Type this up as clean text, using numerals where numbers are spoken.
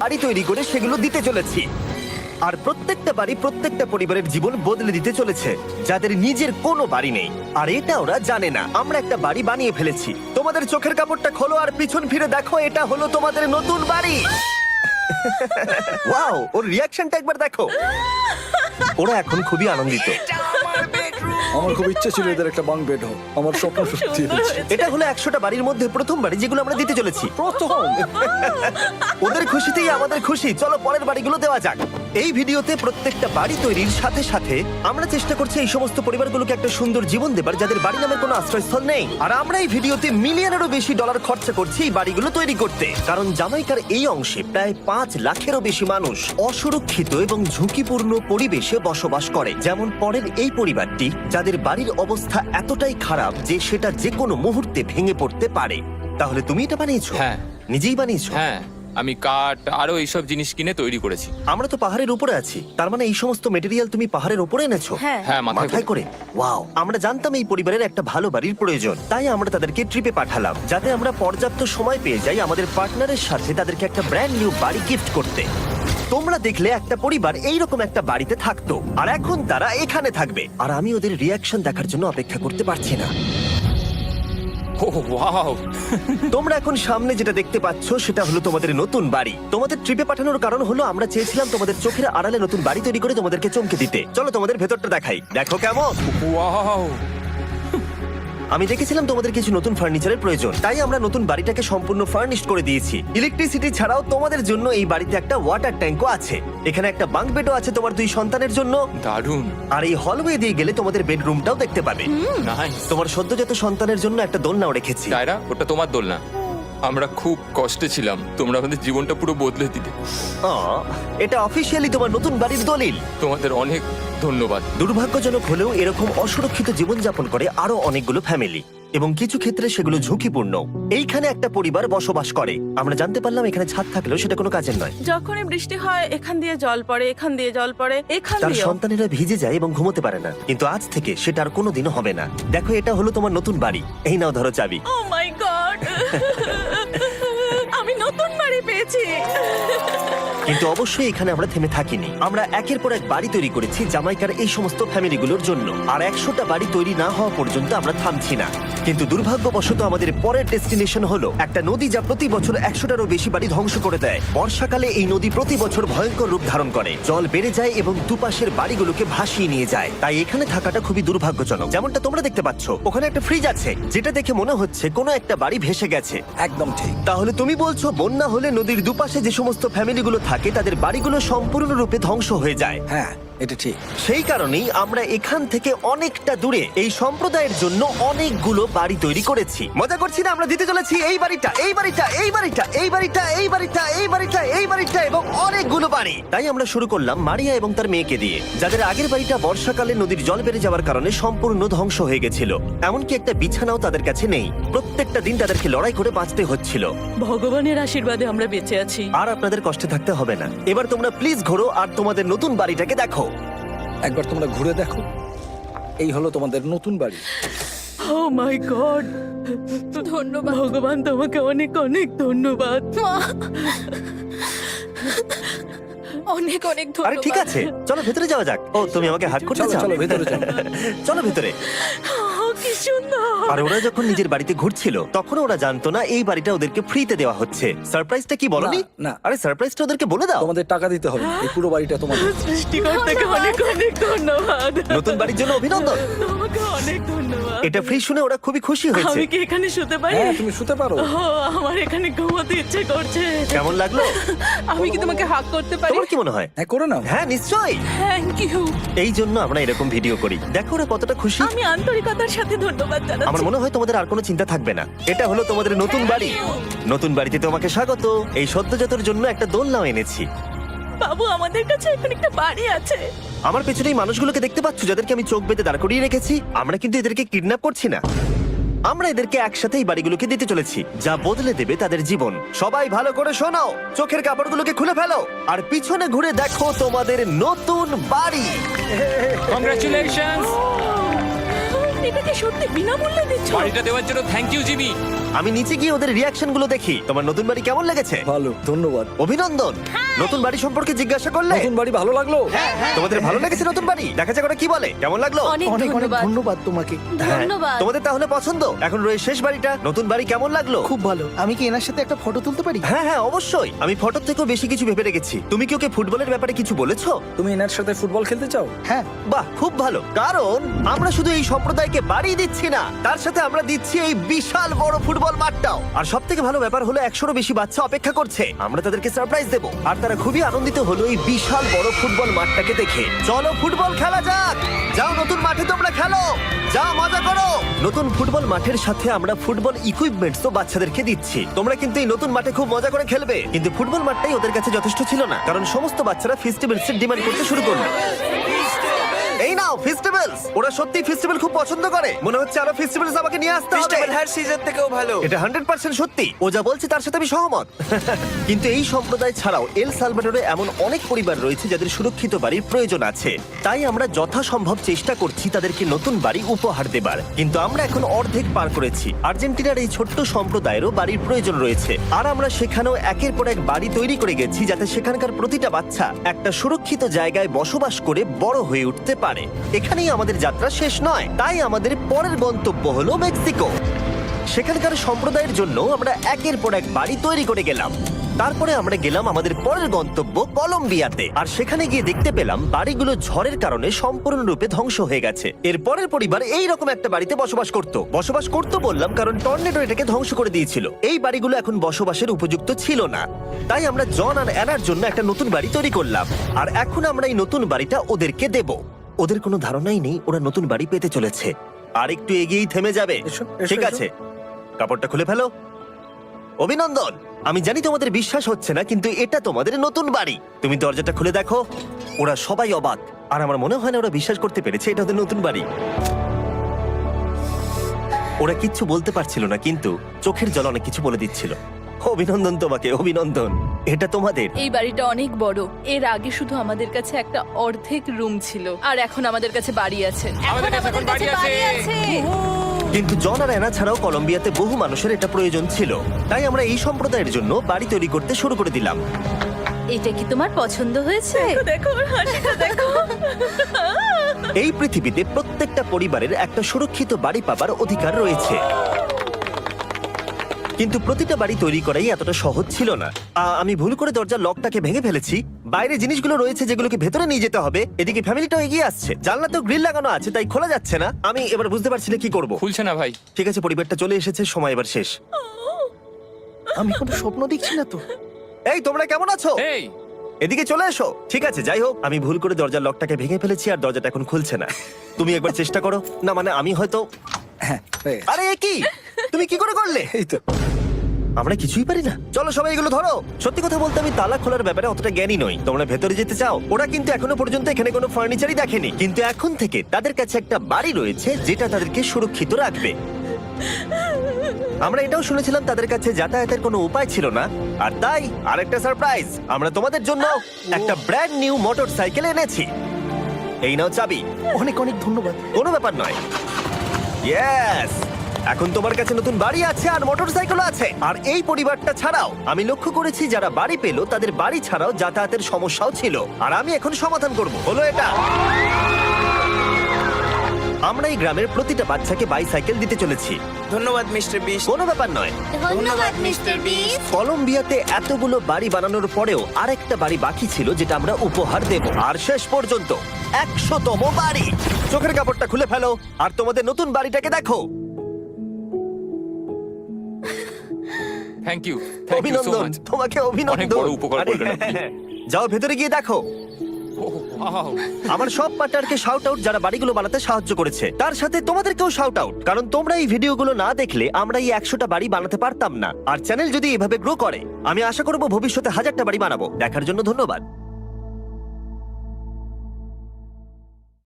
বাড়ি তৈরি করে সেগুলো দিতে চলেছি। আর প্রত্যেকটা বাড়ি প্রত্যেকটা পরিবারের জীবন বদলে দিতে চলেছে যাদের নিজের কোনো বাড়ি নেই। আর এটা ওরা জানে না। আমরা একটা বাড়ি বানিয়ে ফেলেছি। তোমাদের চোখের কাপড়টা খোলো আর পিছন ফিরে দেখো, এটা হলো তোমাদের নতুন বাড়ি। ওয়াও, ওর রিয়াকশনটা একবার দেখো। ওরা এখন খুবই আনন্দিত। আমার খুব ইচ্ছে ছিল এদের একটা বাঙ্ক বেড হোক, আমার স্বপ্ন সত্যি হয়েছে। এটা হলো 100টা বাড়ির মধ্যে প্রথম বাড়ি যেগুলো আমরা দিতে চলেছি। প্রথম ওদের খুশিতেই আমাদের খুশি। চলো পরের বাড়িগুলো দেওয়া যাক। এই ভিডিওতে প্রত্যেকটা বাড়ি তৈরির সাথে সাথে আমরা চেষ্টা করছি এই সমস্ত পরিবারগুলোকে একটা সুন্দর জীবন দেবার যাদের বাড়ি নামের কোনো আশ্রয়স্থল নেই। আর আমরা এই ভিডিওতে মিলিয়নেরও বেশি ডলার খরচা করছি এই বাড়িগুলো তৈরি করতে, কারণ জামাইকার এই অংশে প্রায় 5 লাখেরও বেশি মানুষ অসুরক্ষিত এবং ঝুঁকিপূর্ণ পরিবেশে বসবাস করে। যেমন পরের এই পরিবারটি, যাদের বাড়ির অবস্থা এতটাই খারাপ যে সেটা যে কোনো মুহূর্তে ভেঙে পড়তে পারে। তাহলে তুমি এটা বানিয়েছো? হ্যাঁ। নিজেই বানিয়েছো? হ্যাঁ, আমি কাঠ আরো এইসব জিনিস কিনে তৈরি করেছি। আমরা তো পাহাড়ের উপরে আছি, তার মানে এই সমস্ত মেটেরিয়াল তুমি পাহাড়ের উপরে এনেছো? হ্যাঁ। হ্যাঁ, মাথায় করে। ওয়াও, আমরা জানতাম এই পরিবারের একটা ভালো বাড়ির প্রয়োজন, তাই আমরা তাদেরকে ট্রিপে পাঠালাম যাতে আমরা পর্যাপ্ত সময় পেয়ে যাই আমাদের পার্টনারের সাথে তাদেরকে একটা ব্র্যান্ড নিউ বাড়ি গিফট করতে। তোমরা দেখলে একটা পরিবার এইরকম একটা বাড়িতে থাকতো, আর এখন তারা এখানে থাকবে। আর আমি ওদের রিয়াকশন দেখার জন্য অপেক্ষা করতে পারছি না। ও ওয়াও, তোমরা এখন সামনে যেটা দেখতে পাচ্ছ সেটা হলো তোমাদের নতুন বাড়ি। তোমাদের ট্রিপে পাঠানোর কারণ হলো আমরা চেয়েছিলাম তোমাদের চোখের আড়ালে নতুন বাড়ি তৈরি করে তোমাদেরকে চমকে দিতে। চলো তোমাদের ভেতরটা দেখাই, দেখো কেমন। ওয়াও। আমি দেখেছিলাম তোমাদের কিছু নতুন ফার্নিচারের প্রয়োজন, তাই আমরা নতুন বাড়িটাকে সম্পূর্ণ ফার্নিশড করে দিয়েছি। ইলেকট্রিসিটি ছাড়াও তোমাদের জন্য এই বাড়িতে একটা ওয়াটার ট্যাঙ্কও আছে। এখানে একটা বাঙ্ক বেডও আছে তোমার 2 সন্তানের জন্য। দারুণ। আর এই হলওয়ে দিয়ে গেলে তোমাদের বেডরুমটাও দেখতে পাবে। নাইস। তোমার সদ্যজাত সন্তানের জন্য একটা দোলনাও রেখেছি। ডায়রা, ওটা তোমার দোলনা। আমরা খুব কষ্টে ছিলাম, তোমরা আমাদের জীবনটা পুরো বদলে দিলে। এটা অফিসিয়ালি তোমার নতুন বাড়ির দলিল। তোমাদের অনেক ধন্যবাদ। দুর্ভাগ্যজনক হলেও এরকম অসুরক্ষিত জীবনযাপন করে আরো অনেকগুলো ফ্যামিলি, এবং কিছু ক্ষেত্রে সেগুলো ঝুঁকিপূর্ণ। এইখানে একটা পরিবার বসবাস করে। আমরা জানতে পারলাম এখানে ছাদ থাকলেও সেটা কোনো কাজের নয়। যখনই বৃষ্টি হয় এখান দিয়ে জল পড়ে, এখান দিয়ে জল পড়ে, এখান তার দিয়ে। সন্তানেরা ভিজে যায় এবং ঘুমোতে পারে না, কিন্তু আজ থেকে সেটা আর কোনোদিনও হবে না। দেখো, এটা হলো তোমার নতুন বাড়ি। এই নাও, ধরো চাবি। ও মাই গড, আমি নতুন বাড়ি পেয়েছি। কিন্তু অবশ্যই এখানে আমরা থেমে থাকিনি। আমরা একের পর এক বাড়ি তৈরি করেছি জামাইকার এই সমস্ত ফ্যামিলিগুলোর জন্য। আর 100টা বাড়ি তৈরি না হওয়া পর্যন্ত আমরা থামছি না। কিন্তু দুর্ভাগ্যবশত আমাদের পরের ডেস্টিনেশন হলো একটা নদী যা প্রতি বছর 100টারও বেশি বাড়ি ধ্বংস করে দেয়। বর্ষাকালে এই নদী প্রতি বছর ভয়ঙ্কর রূপ ধারণ করে, জল বেড়ে যায় এবং দুপাশের বাড়িগুলোকে ভাসিয়ে নিয়ে যায়। তাই এখানে থাকাটা খুবই দুর্ভাগ্যজনক। যেমনটা তোমরা দেখতে পাচ্ছ, ওখানে একটা ফ্রিজ আছে যেটা দেখে মনে হচ্ছে কোনো একটা বাড়ি ভেসে গেছে। একদম ঠিক। তাহলে তুমি বলছো বন্যা হলে নদীর দুপাশে যে সমস্ত ফ্যামিলিগুলো থাকে তাদের বাড়িগুলো সম্পূর্ণরূপে ধ্বংস হয়ে যায়। হ্যাঁ, এটা ঠিক। সেই কারণেই আমরা এখান থেকে অনেকটা দূরে এই সম্প্রদায়ের জন্য অনেকগুলো বাড়ি তৈরি করেছি। মজা করছি না? আমরা দিতে চলেছি এই বাড়িটা, এই বাড়িটা, এই বাড়িটা, এই বাড়িটা, এই বাড়িটা, এই বাড়িটা, এই বাড়িটা এবং অনেকগুলো বাড়ি। তাই আমরা শুরু করলাম মারিয়া এবং তার মেয়েকে দিয়ে, যাদের আগের বাড়িটা বর্ষাকালে নদীর জল বেড়ে যাওয়ার কারণে সম্পূর্ণ ধ্বংস হয়ে গেছিল। এমনকি একটা বিছানাও তাদের কাছে নেই। প্রত্যেকটা দিন তাদেরকে লড়াই করে বাঁচতে হচ্ছিল। ভগবানের আশীর্বাদে আমরা বেঁচে আছি। আর আপনাদের কষ্টে থাকতে হবে না। এবার তোমরা প্লিজ ঘোরো আর তোমাদের নতুন বাড়িটাকে দেখো। একবার তোমরা ঘুরে দেখো, এই হলো তোমাদের নতুন বাড়ি। ও মাই গড, ধন্যবাদ ভগবান, তোমাকে অনেক অনেক ধন্যবাদ। অনেক অনেক আরে ধন্যবাদ। ঠিক আছে, চলো ভেতরে যাওয়া যাক। ও, তুমি আমাকে হাত করতে চলো চাও? চলো ভেতরে চলো। চলো ভেতরে। ও, কি সুন্দর। আর ওরা যখন নিজের বাড়িতে ঘুরছিল তখন ওরা জানতো না এই বাড়িটা ওদেরকে ফ্রিতে দেওয়া হচ্ছে। সারপ্রাইজটা কি বলনি? না, না। আরে সারপ্রাইজটা ওদেরকে বলে দাও। তোমাদের টাকা দিতে হবে, এই পুরো বাড়িটা তোমাদের। সৃষ্টিকর্তাকে অনেক অনেক ধন্যবাদ। নতুন বাড়ির জন্য অভিনন্দন। তোমাকে অনেক ধন্যবাদ। এটা ফ্রি শুনে ওরা খুবই খুশি হয়েছে। আমি কি এখানে শুতে পারি? হ্যাঁ, তুমি শুতে পারো। ও, আমার এখানে ঘুমোতে ইচ্ছে করছে। কেমন লাগলো? আমি কি তোমাকে হাগ করতে পারি? তোমার কি মনে হয়? হ্যাঁ, করে নাও। হ্যাঁ, নিশ্চয়ই। Thank you. এই জন্য আমরা এরকম ভিডিও করি। দেখো ওরা কতটা খুশি। আমি আন্তরিকতার সাথে ধন্যবাদ আমার জানাচ্ছি। মনে হয় তোমাদের আর কোনো চিন্তা থাকবে না। এটা হলো তোমাদের নতুন বাড়ি। নতুন বাড়িতে তোমাকে স্বাগত। এই সদ্যজাতর জন্য একটা দোলনাও এনেছি। বাবু, আমাদের কাছে এখন একটা বাড়ি আছে। আমার পেছনে এই মানুষগুলোকে দেখতে পাচ্ছ যাদেরকে আমি চোখ বেঁধে দাঁড় করিয়ে রেখেছি? আমরা কিন্তু এদেরকে কিডন্যাপ করছি না। আমরা এদেরকে একসাথে এই বাড়িগুলোকে দিতে চলেছি, যা বদলে দেবে তাদের জীবন। সবাই ভালো করে শোনো, চোখের কাপড়গুলোকে খুলে ফেলো আর পিছনে ঘুরে দেখো তোমাদের নতুন বাড়ি। কংগ্রাচুলেশনস। এটা কি সত্যি বিনামূল্যে দিচ্ছ? বাড়িটা দেওয়ার জন্য থ্যাংক ইউ জিমি। আমি নিচে গিয়ে ওদের রিয়াকশন গুলো দেখি। তোমার নতুন বাড়ি কেমন লেগেছে? ভালো, ধন্যবাদ। অভিনন্দন। নতুন বাড়ি সম্পর্কে জিজ্ঞাসা করলে? নতুন বাড়ি ভালো লাগলো? তোমাদের ভালো লেগেছে নতুন বাড়ি? দেখা যাক ওরা কি বলে। কেমন লাগলো? অনেক অনেক অনেক ধন্যবাদ। ধন্যবাদ তোমাকে। হ্যাঁ, ধন্যবাদ। তোমাদের তাহলে পছন্দ। এখন রয়েছে শেষ বাড়িটা। নতুন বাড়ি কেমন লাগলো? খুব ভালো। আমি কি এনার সাথে একটা ফটো তুলতে পারি? হ্যাঁ হ্যাঁ অবশ্যই। আমি ফটোর থেকেও বেশি কিছু ভেবে রেখেছি। তুমি কি ওকে ফুটবলের ব্যাপারে কিছু বলেছো? তুমি এনার সাথে ফুটবল খেলতে চাও? হ্যাঁ। বাহ, খুব ভালো। কারণ আমরা শুধু এই সম্প্রদায়কে বাড়ি দিচ্ছি না, তার সাথে আমরা দিচ্ছি এই বিশাল বড় ফুটবল মাঠটাও। আর সব থেকে ভালো ব্যাপার হলো 100-রও বেশি বাচ্চা অপেক্ষা করছে। আমরা তাদেরকে সারপ্রাইজ দেবো, আর তারা খুবই আনন্দিত হলো এই বিশাল বড় ফুটবল মাঠটাকে দেখে। চলো ফুটবল খেলা যাক। যাও নতুন মাঠে তোমরা খেলো, যাও মজা করো। নতুন ফুটবল মাঠের সাথে আমরা ফুটবল ইকুইপমেন্টস তো বাচ্চাদেরকে দিচ্ছি। তোমরা কিন্তু এই নতুন মাঠে খুব মজা করে খেলবে। কিন্তু ফুটবল মাঠটাই ওদের কাছে যথেষ্ট ছিল না, কারণ সমস্ত বাচ্চারা ফেস্টিভ্যালস এর ডিমান্ড করতে শুরু করলো। এই নাও ফেস্টিভ্যালস। ওরা সত্যি ফেস্টিভ্যাল খুব পছন্দ করে। মনে হচ্ছে আরো ফেস্টিভ্যালস আমাকে নিয়ে আসতে হবে। হ্যার সিজন থেকেও ভালো। এটা 100% সত্যি। ও যা বলছে তার সাথে আমি সহমত। কিন্তু এই সম্প্রদায় ছাড়াও এল সালভাডোরে এমন অনেক পরিবার রয়েছে যাদের সুরক্ষিত বাড়ির প্রয়োজন আছে। তাই আমরা যথাসম্ভব চেষ্টা করছি তাদেরকে নতুন বাড়ি উপহার দেবার। কিন্তু আমরা এখন অর্ধেক পার করেছি। আর্জেন্টিনার এই ছোট্ট সম্প্রদায়েরও বাড়ির প্রয়োজন রয়েছে, আর আমরা সেখানেও একের পর এক বাড়ি তৈরি করে গেছি যাতে সেখানকার প্রতিটা বাচ্চা একটা সুরক্ষিত জায়গায় বসবাস করে বড় হয়ে উঠতে পারে। এখানেই আমাদের যাত্রা শেষ নয়, তাই আমাদের পরের গন্তব্য হলো মেক্সিকো। সেখানকার সম্প্রদায়ের জন্য আমরা একের পর এক বাড়ি তৈরি করে গেলাম। তারপরে আমরা গেলাম আমাদের পরের গন্তব্য কলম্বিয়াতে, আর সেখানে গিয়ে দেখতে পেলাম বাড়িগুলো ঝড়ের কারণে সম্পূর্ণরূপে ধ্বংস হয়ে গেছে। এর পরের পরিবার এই রকম একটা বাড়িতে বসবাস করত বললাম কারণ টর্নেডো এটাকে ধ্বংস করে দিয়েছিল। এই বাড়িগুলো এখন বসবাসের উপযুক্ত ছিল না, তাই আমরা জন আর অ্যানার জন্য একটা নতুন বাড়ি তৈরি করলাম। আর এখন আমরা এই নতুন বাড়িটা ওদেরকে দেব। ওদের কোনো ধারণাই নেই ওরা নতুন বাড়ি পেতে চলেছে। আর একটু এগিয়েই থেমে যাবে। এসো, এসো, ঠিক এসো। আছে, কাপড়টা খুলে ফেলো। অভিনন্দন। আমি জানি তোমাদের বিশ্বাস হচ্ছে না, কিন্তু এটা তোমাদের নতুন বাড়ি। তুমি দরজাটা খুলে দেখো। ওরা সবাই অবাক, আর আমার মনে হয় না ওরা বিশ্বাস করতে পেরেছে এটা ওদের নতুন বাড়ি। ওরা কিচ্ছু বলতে পারছিল না, কিন্তু চোখের জল অনেক কিছু বলে দিচ্ছিল। অভিনন্দন তোমাকে, অভিনন্দন। এটা তোমাদের। এই বাড়িটা অনেক বড়। এর আগে শুধু আমাদের কাছে একটা অর্ধেক রুম ছিল, আর এখন আমাদের কাছে বাড়ি আছে। আমাদের কাছে এখন বাড়ি আছে। কিন্তু জন আর অ্যানা ছাড়াও কলম্বিয়াতে বহু মানুষের এটা প্রয়োজন ছিল, তাই আমরা এই সম্প্রদায়ের জন্য বাড়ি তৈরি করতে শুরু করে দিলাম। এটা কি তোমার পছন্দ হয়েছে? দেখো ওর হাসিটা দেখো। এই পৃথিবীতে প্রত্যেকটা পরিবারের একটা সুরক্ষিত বাড়ি পাবার অধিকার রয়েছে, কিন্তু প্রতিটা বাড়ি তৈরি করাই এতটা সহজ ছিল না। আমি ভুল করে দরজার লকটাকে ভেঙে ফেলেছি। বাইরে জিনিসগুলো রয়েছে যেগুলোকে ভেতরে নিয়ে যেতে হবে। এদিকে ফ্যামিলিটাও এগিয়ে আসছে। জানলাতেও গ্রিল লাগানো আছে, তাই খোলা যাচ্ছে না। আমি এবার বুঝতে পারছি না কি করব। খুলছে না ভাই। ঠিক আছে, পরিবারটা চলে এসেছে, সময় এবার শেষ। আমি কোনো স্বপ্ন দেখছি না তো। এই তোমরা কেমন আছো? এই এদিকে চলে এসো। ঠিক আছে, যাই হোক, আমি ভুল করে দরজার লকটাকে ভেঙে ফেলেছি আর দরজাটা এখন খুলছে না। তুমি একবার চেষ্টা করো না, মানে আমি হয়তো। হ্যাঁ, হয়ে গেছে। আরে এ কি, তুমি কি করে করলে? এই তো। আমরা কিছুই পারি না। চলো সবাই এগুলো ধরো। সত্যি কথা বলতে আমি তালা খোলার ব্যাপারে অতটা জ্ঞানী নই। তোমরা ভেতরে যেতে চাও? ওরা কিন্তু এখনো পর্যন্ত এখানে কোনো ফার্নিচারই দেখেনি, কিন্তু এখন থেকে তাদের কাছে একটা বাড়ি রয়েছে যেটা তাদেরকে সুরক্ষিত রাখবে। আমরা এটাও শুনেছিলাম তাদের কাছে যাতায়াতের কোনো উপায় ছিল না, আর তাই আরেকটা সারপ্রাইজ, আমরা তোমাদের জন্য একটা ব্র্যান্ড নিউ মোটরসাইকেল এনেছি। এই নাও চাবি। অনেক অনেক ধন্যবাদ। কোনো ব্যাপার নয়। ইয়েস, এখন তোমার কাছে নতুন বাড়ি আছে আর মোটরসাইকেল আছে। আর এই পরিবারটা ছাড়াও আমি লক্ষ্য করেছি যারা বাড়ি পেলো তাদের বাড়ি ছাড়াও যাতায়াতের সমস্যাও ছিল, আর আমি এখন সমাধান করব। হলো এটা, আমরা এই গ্রামের প্রতিটা বাচ্চাকে বাইসাইকেল দিতে চলেছি। ধন্যবাদ মিস্টার বিস্ট। কোনো ব্যাপার নয়। ধন্যবাদ মিস্টার বিস্ট। কলম্বিয়াতে এতগুলো বাড়ি বানানোর পরেও আরেকটা বাড়ি বাকি ছিল যেটা আমরা উপহার দেব। আর শেষ পর্যন্ত 100তম বাড়ি। চোখের কাপড়টা খুলে ফেলো আর তোমাদের নতুন বাড়িটাকে দেখো। Thank you, thank you so অভিনন্দন, মাচ। তোমাকে অনেক অভিনন্দন। বড় উপকার আরে, করলেন আপনি। যাও ভেতরে গিয়ে দেখো। আমার সব পার্টনারকে শাউট আউট যারা বাড়িগুলো বানাতে সাহায্য করেছে। তার সাথে তোমাদেরকেও শাউট আউট, কারণ তোমরা এই ভিডিওগুলো না দেখলে আমরা এই 100টা বাড়ি বানাতে পারতাম না। আর চ্যানেল যদি এভাবে গ্রো করে, আমি আশা করব ভবিষ্যতে 1000টা বাড়ি বানাবো। দেখার জন্য ধন্যবাদ।